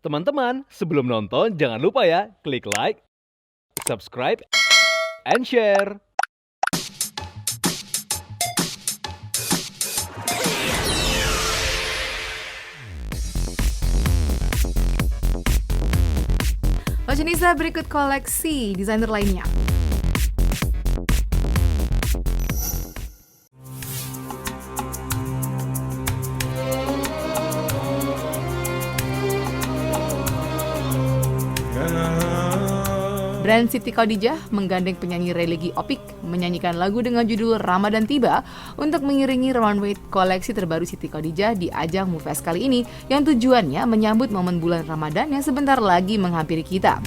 Teman-teman, sebelum nonton jangan lupa ya klik like, subscribe, and share. Fashionista, berikut koleksi desainer lainnya. Brand Siti Khadijah menggandeng penyanyi religi Opik menyanyikan lagu dengan judul Ramadan Tiba untuk mengiringi runway koleksi terbaru Siti Khadijah di ajang MUFES kali ini yang tujuannya menyambut momen bulan Ramadan yang sebentar lagi menghampiri kita.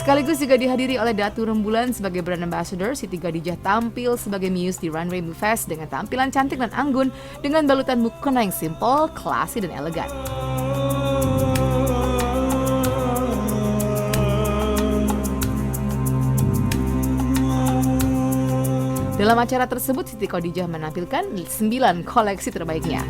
Sekaligus juga dihadiri oleh Datu Rembulan sebagai brand ambassador. Siti Khadijah tampil sebagai muse di runway MUFES dengan tampilan cantik dan anggun dengan balutan mukena yang simple, classy, dan elegan. Dalam acara tersebut, Siti Khadijah menampilkan 9 koleksi terbaiknya.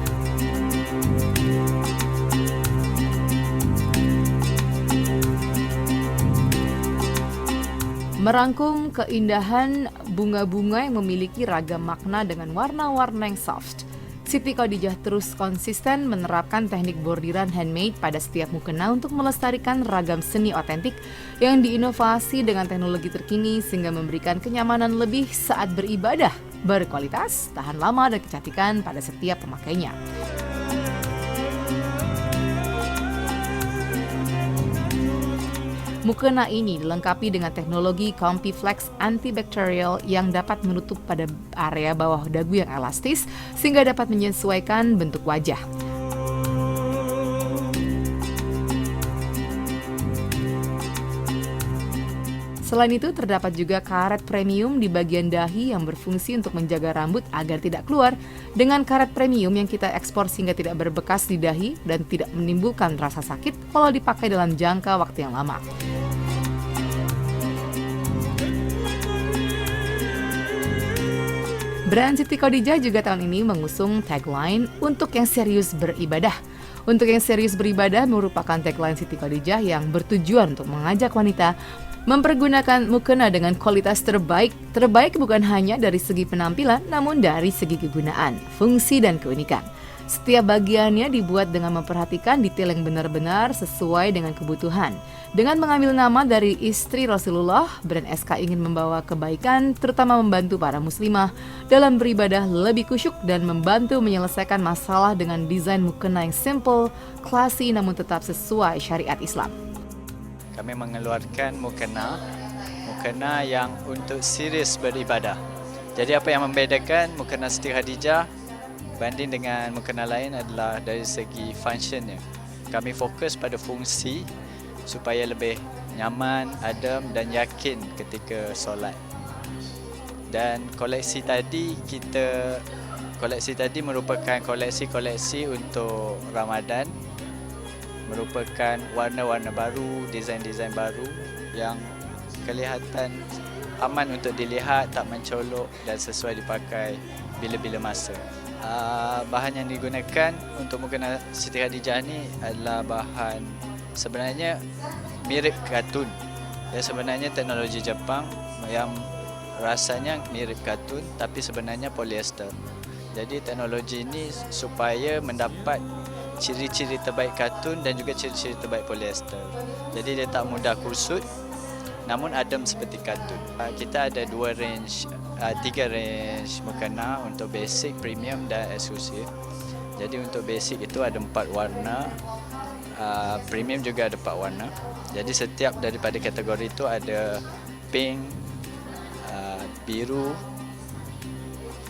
Merangkum keindahan bunga-bunga yang memiliki ragam makna dengan warna-warna yang soft. Siti Khadijah terus konsisten menerapkan teknik bordiran handmade pada setiap mukena untuk melestarikan ragam seni otentik yang diinovasi dengan teknologi terkini sehingga memberikan kenyamanan lebih saat beribadah, berkualitas, tahan lama, dan kecantikan pada setiap pemakainya. Mukena ini dilengkapi dengan teknologi CompiFlex antibacterial yang dapat menutup pada area bawah dagu yang elastis sehingga dapat menyesuaikan bentuk wajah. Selain itu, terdapat juga karet premium di bagian dahi yang berfungsi untuk menjaga rambut agar tidak keluar. Dengan karet premium yang kita ekspor sehingga tidak berbekas di dahi dan tidak menimbulkan rasa sakit kalau dipakai dalam jangka waktu yang lama. Brand Siti Khadijah juga tahun ini mengusung tagline untuk yang serius beribadah. Untuk yang serius beribadah merupakan tagline Siti Khadijah yang bertujuan untuk mengajak wanita mempergunakan mukena dengan kualitas terbaik. Terbaik bukan hanya dari segi penampilan, namun dari segi kegunaan, fungsi, dan keunikan. Setiap bagiannya dibuat dengan memperhatikan detail yang benar-benar sesuai dengan kebutuhan. Dengan mengambil nama dari istri Rasulullah, brand SK ingin membawa kebaikan, terutama membantu para muslimah dalam beribadah lebih khusyuk dan membantu menyelesaikan masalah dengan desain mukena yang simple, classy, namun tetap sesuai syariat Islam. Kami mengeluarkan mukena yang untuk serius beribadah. Jadi apa yang membedakan mukena Siti Khadijah banding dengan mukena lain adalah dari segi functionnya. Kami fokus pada fungsi supaya lebih nyaman, adem dan yakin ketika solat. Dan koleksi tadi merupakan koleksi untuk Ramadan. Merupakan warna-warna baru, desain-desain baru yang kelihatan aman untuk dilihat, tak mencolok dan sesuai dipakai bila-bila masa. Bahan yang digunakan untuk mukena Siti Khadijah ni adalah bahan sebenarnya mirip kartun. Dan sebenarnya teknologi Jepang yang rasanya mirip kartun tapi sebenarnya polyester. Jadi teknologi ini supaya mendapat ciri-ciri terbaik kartun dan juga ciri-ciri terbaik polyester. Jadi dia tak mudah kusut namun adem seperti kartun. Kita ada 3 range mukena untuk basic, premium dan eksklusif. Jadi untuk basic itu ada 4 warna, premium juga ada 4 warna. Jadi setiap daripada kategori itu ada pink, biru,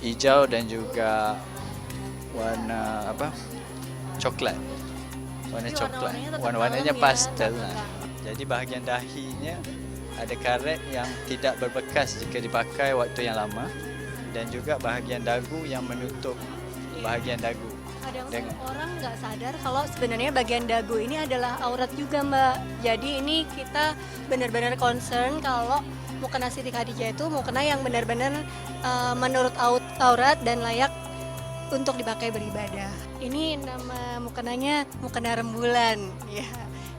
hijau dan juga warna coklat. Warna coklat. Warna-warnanya pastel. Jadi bahagian dahinya ada karet yang tidak berbekas jika dipakai waktu yang lama dan juga bahagian dagu yang menutup bahagian dagu. Kadang orang nggak sadar kalau sebenarnya bagian dagu ini adalah aurat juga, Mbak. Jadi ini kita benar-benar concern kalau mukena Siti Khadijah itu mukena yang benar-benar menurut aurat dan layak untuk dipakai beribadah. Ini nama mukenanya mukena rembulan ya.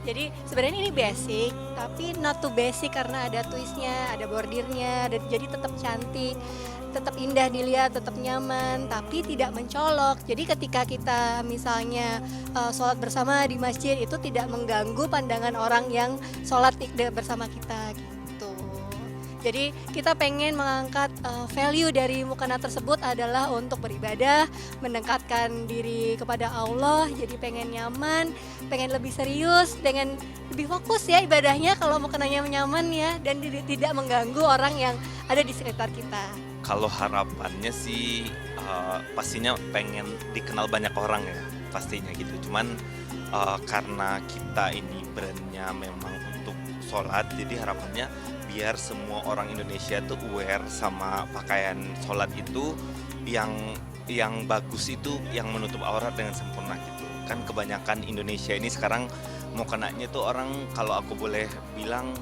Jadi sebenarnya ini basic, tapi not too basic karena ada twistnya, ada bordirnya, jadi tetap cantik, tetap indah dilihat, tetap nyaman, tapi tidak mencolok. Jadi ketika kita misalnya sholat bersama di masjid itu tidak mengganggu pandangan orang yang sholat bersama kita gitu. Jadi kita pengen mengangkat value dari mukena tersebut adalah untuk beribadah, mendekatkan diri kepada Allah, jadi pengen nyaman, pengen lebih serius, dengan lebih fokus ya ibadahnya kalau mukenanya nyaman ya, dan tidak mengganggu orang yang ada di sekitar kita. Kalau harapannya sih pastinya pengen dikenal banyak orang ya, pastinya gitu. Cuman karena kita ini brandnya memang untuk sholat, jadi harapannya biar semua orang Indonesia tuh aware sama pakaian sholat itu yang bagus, itu yang menutup aurat dengan sempurna gitu. Kan kebanyakan Indonesia ini sekarang mau kenanya tuh orang, kalau aku boleh bilang,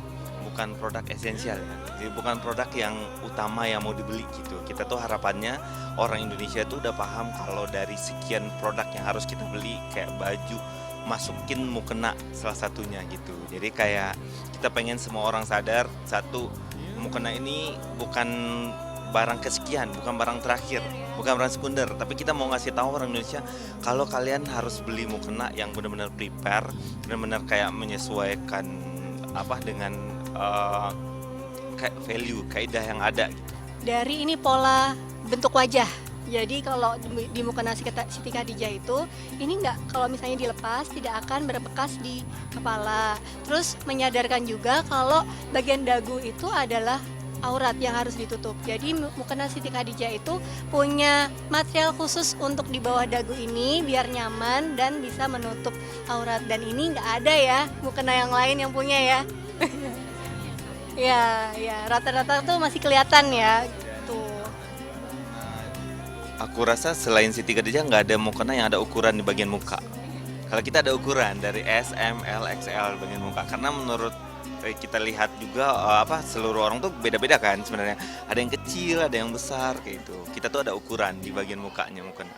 bukan produk esensial ya. Jadi bukan produk yang utama yang mau dibeli gitu. Kita tuh harapannya orang Indonesia tuh udah paham kalau dari sekian produk yang harus kita beli, kayak baju, masukin mukena salah satunya gitu. Jadi kayak kita pengen semua orang sadar, satu, mukena ini bukan barang kesekian, bukan barang terakhir, bukan barang sekunder, tapi kita mau ngasih tahu orang Indonesia kalau kalian harus beli mukena yang benar-benar prepare, benar-benar kayak menyesuaikan dengan kayak value, kaidah yang ada gitu. Dari ini pola bentuk wajah. Jadi kalau di mukena Siti Khadijah itu, ini nggak, kalau misalnya dilepas tidak akan berbekas di kepala. Terus menyadarkan juga kalau bagian dagu itu adalah aurat yang harus ditutup. Jadi mukena Siti Khadijah itu punya material khusus untuk di bawah dagu ini biar nyaman dan bisa menutup aurat. Dan ini nggak ada ya mukena yang lain yang punya ya. Ya, rata-rata tuh masih kelihatan ya. Aku rasa selain Siti Khadijah nggak ada mukena yang ada ukuran di bagian muka. Kalau kita ada ukuran dari S, M, L, XL bagian muka. Karena menurut kita lihat juga seluruh orang tuh beda-beda kan sebenarnya. Ada yang kecil, ada yang besar kayak gitu. Kita tuh ada ukuran di bagian mukanya mukena.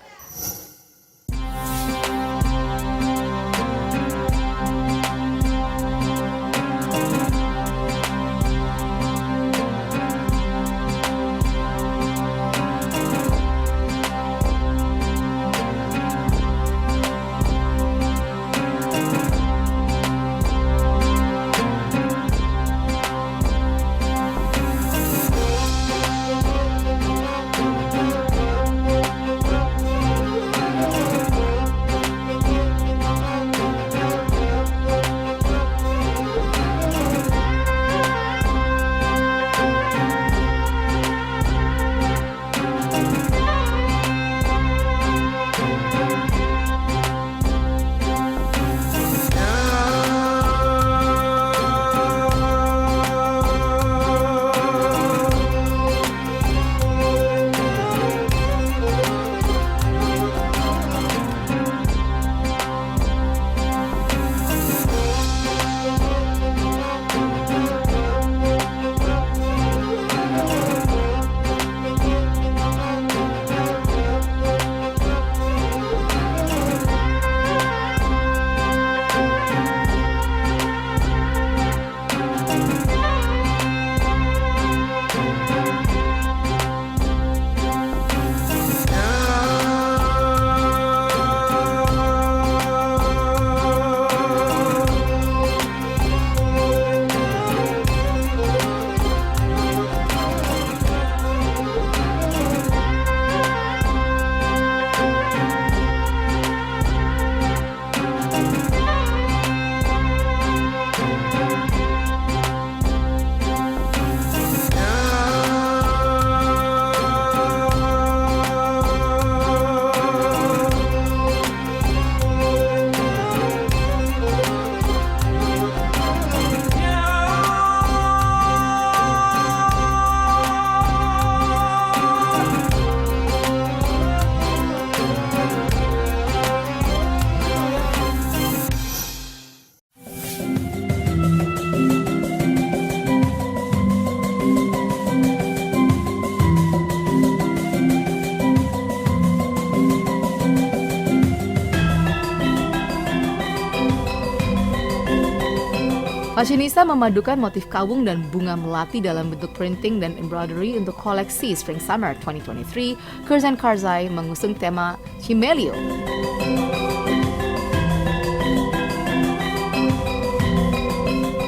Fashionista memadukan motif kawung dan bunga melati dalam bentuk printing dan embroidery untuk koleksi Spring Summer 2023. Kurzan Karzai mengusung tema Chimelio.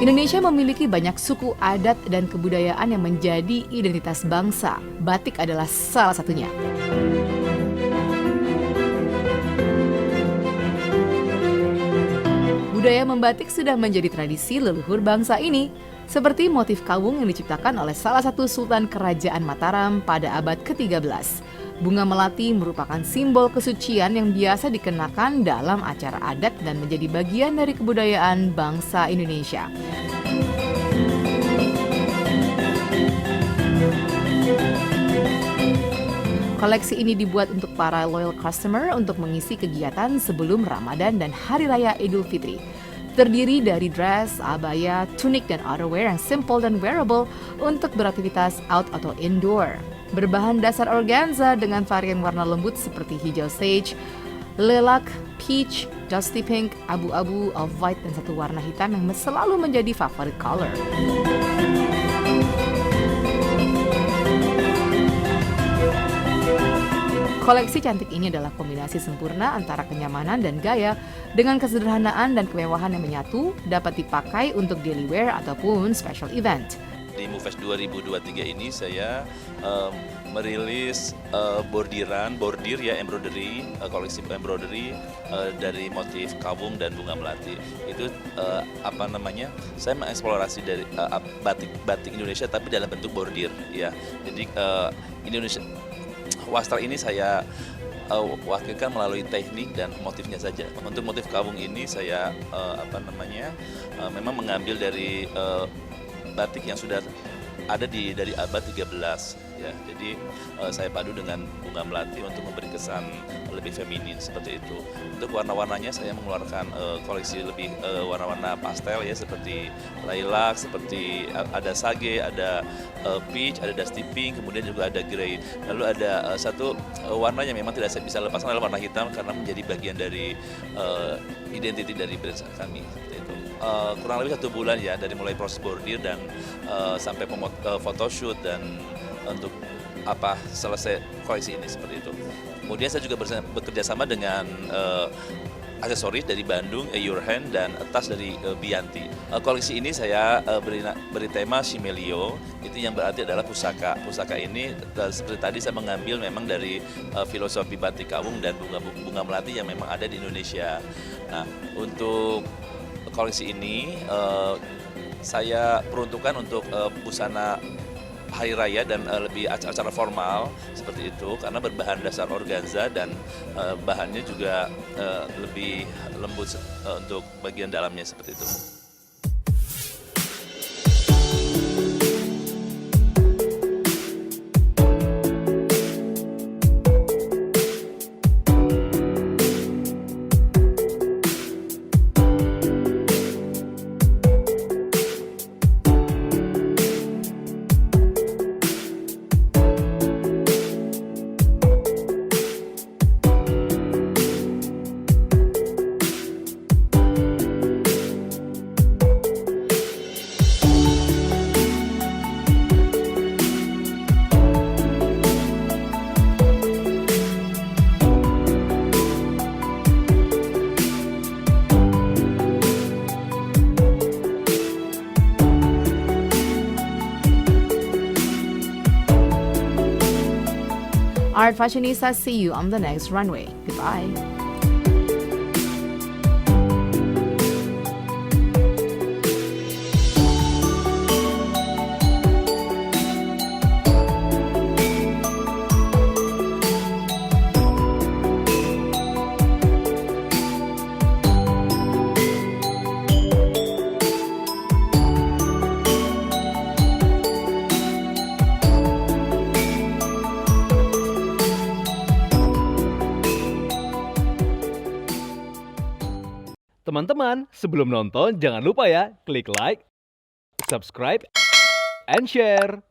Indonesia memiliki banyak suku, adat, dan kebudayaan yang menjadi identitas bangsa. Batik adalah salah satunya. Budaya membatik sudah menjadi tradisi leluhur bangsa ini, seperti motif kawung yang diciptakan oleh salah satu sultan kerajaan Mataram pada abad ke-13. Bunga melati merupakan simbol kesucian yang biasa dikenakan dalam acara adat dan menjadi bagian dari kebudayaan bangsa Indonesia. Koleksi ini dibuat untuk para loyal customer untuk mengisi kegiatan sebelum Ramadan dan Hari Raya Idul Fitri. Terdiri dari dress, abaya, tunik, dan outerwear yang simple dan wearable untuk beraktivitas out atau indoor. Berbahan dasar organza dengan varian warna lembut seperti hijau sage, lilac, peach, dusty pink, abu-abu, off-white, dan satu warna hitam yang selalu menjadi favorit color. Koleksi cantik ini adalah kombinasi sempurna antara kenyamanan dan gaya dengan kesederhanaan dan kemewahan yang menyatu, dapat dipakai untuk daily wear ataupun special event. Di MUFES 2023 ini saya merilis bordir ya embroidery, koleksi embroidery dari motif kawung dan bunga melati. Itu saya mengeksplorasi dari batik Indonesia tapi dalam bentuk bordir ya. Jadi Indonesia wastra ini saya wakilkan melalui teknik dan motifnya saja. Untuk motif kawung ini saya memang mengambil dari batik yang sudah ada dari abad 13 ya. Jadi saya padu dengan bunga melati untuk memberi kesan lebih feminin seperti itu. Untuk warna-warnanya saya mengeluarkan koleksi lebih warna-warna pastel ya, seperti lilac, seperti ada sage, ada peach, ada dusty pink, kemudian juga ada grey. Lalu ada satu warna yang memang tidak saya bisa lepaskan adalah warna hitam karena menjadi bagian dari identiti dari brand kami. Itu kurang lebih 1 bulan ya, dari mulai proses bordir dan sampai photoshoot dan untuk selesai koleksi ini seperti itu. Kemudian saya juga bekerja sama dengan aksesoris dari Bandung, Your Hand, dan tas dari Bianti. Koleksi ini saya beri tema Chimelio, itu yang berarti adalah pusaka. Pusaka ini seperti tadi saya mengambil memang dari filosofi batik kawung dan bunga melati yang memang ada di Indonesia. Nah, untuk koleksi ini saya peruntukkan untuk busana hari raya dan lebih acara formal seperti itu, karena berbahan dasar organza dan bahannya juga lebih lembut untuk bagian dalamnya seperti itu. Art Fashionista, see you on the next runway. Goodbye. Teman-teman, sebelum nonton jangan lupa ya klik like, subscribe, and share.